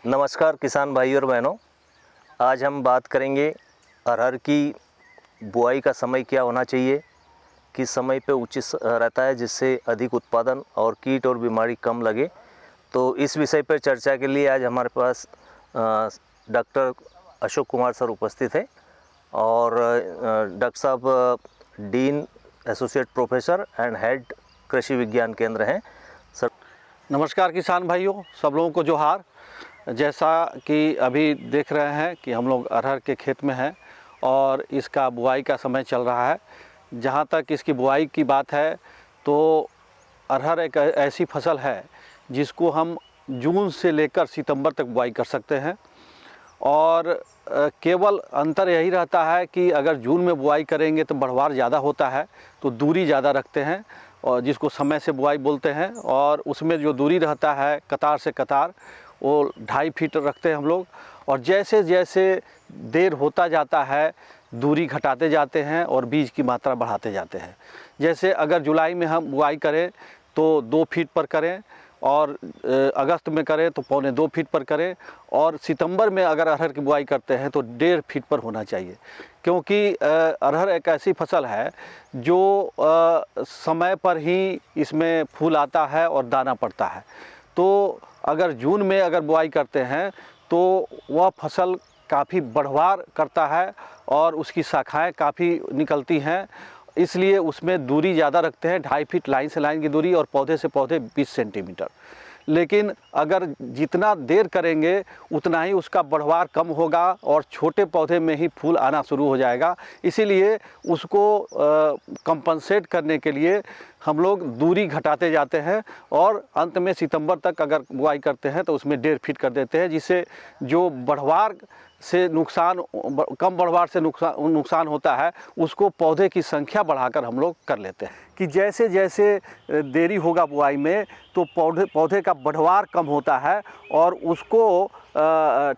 नमस्कार किसान भाई और बहनों, आज हम बात करेंगे अरहर की बुआई का समय क्या होना चाहिए, किस समय पे उचित रहता है जिससे अधिक उत्पादन और कीट और बीमारी कम लगे। तो इस विषय पर चर्चा के लिए आज हमारे पास डॉक्टर अशोक कुमार सर उपस्थित हैं और डॉक्टर साहब dean, associate professor and head कृषि विज्ञान केंद्र हैं। सर नमस्कार किसान भाइयों, सब लोगों को जोहार। जैसा कि अभी देख रहे हैं कि हम लोग अरहर के खेत में हैं और इसका बुआई का समय चल रहा है। जहाँ तक इसकी बुआई की बात है तो अरहर एक ऐसी फसल है जिसको हम जून से लेकर सितंबर तक बुआई कर सकते हैं और केवल अंतर यही रहता है कि अगर जून में बुआई करेंगे तो बढ़वार ज़्यादा होता है, तो दूरी ज़्यादा रखते हैं और जिसको समय से बुआई बोलते हैं। और उसमें जो दूरी रहता है कतार से कतार वो 2.5 फीट रखते हैं हम लोग। और जैसे जैसे देर होता जाता है दूरी घटाते जाते हैं और बीज की मात्रा बढ़ाते जाते हैं। जैसे अगर जुलाई में हम बुआई करें तो 2 फीट पर करें और अगस्त में करें तो 1.25 फीट पर करें और सितंबर में अगर अरहर की बुआई करते हैं तो 1.5 फीट पर होना चाहिए, क्योंकि अरहर एक ऐसी फसल है जो समय पर ही इसमें फूल आता है और दाना पड़ता है। तो अगर जून में अगर बुआई करते हैं तो वह फसल काफ़ी बढ़वार करता है और उसकी शाखाएं काफ़ी निकलती हैं, इसलिए उसमें दूरी ज़्यादा रखते हैं, 2.5 फीट लाइन से लाइन की दूरी और पौधे से पौधे 20 सेंटीमीटर। लेकिन अगर जितना देर करेंगे उतना ही उसका बढ़वार कम होगा और छोटे पौधे में ही फूल आना शुरू हो जाएगा। इसीलिए उसको कंपनसेट करने के लिए हम लोग दूरी घटाते जाते हैं और अंत में सितंबर तक अगर बुआई करते हैं तो उसमें 1.5 फीट कर देते हैं, जिससे जो बढ़वार से नुकसान, कम बढ़वार से नुकसान होता है उसको पौधे की संख्या बढ़ाकर हम लोग कर लेते हैं। कि जैसे जैसे देरी होगा बुआई में तो पौधे का बढ़वार कम होता है और उसको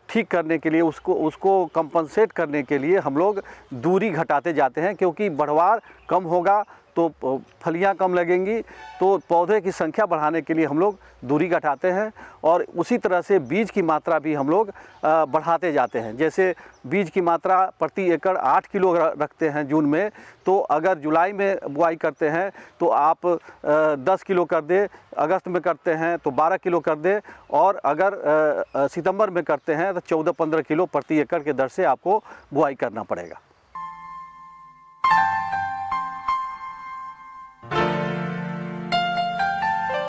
ठीक करने के लिए, उसको कंपनसेट करने के लिए हम लोग दूरी घटाते जाते हैं, क्योंकि बढ़वार कम होगा तो फलियां कम लगेंगी। तो पौधे की संख्या बढ़ाने के लिए हम लोग दूरी घटाते हैं और उसी तरह से बीज की मात्रा भी हम लोग बढ़ाते जाते हैं। जैसे बीज की मात्रा प्रति एकड़ 8 किलो रखते हैं जून में, तो अगर जुलाई में बुआई करते हैं तो आप 10 किलो कर दे, अगस्त में करते हैं तो 12 किलो कर दे और अगर सितंबर में करते हैं तो 14-15 किलो प्रति एकड़ के दर से आपको बुआई करना पड़ेगा।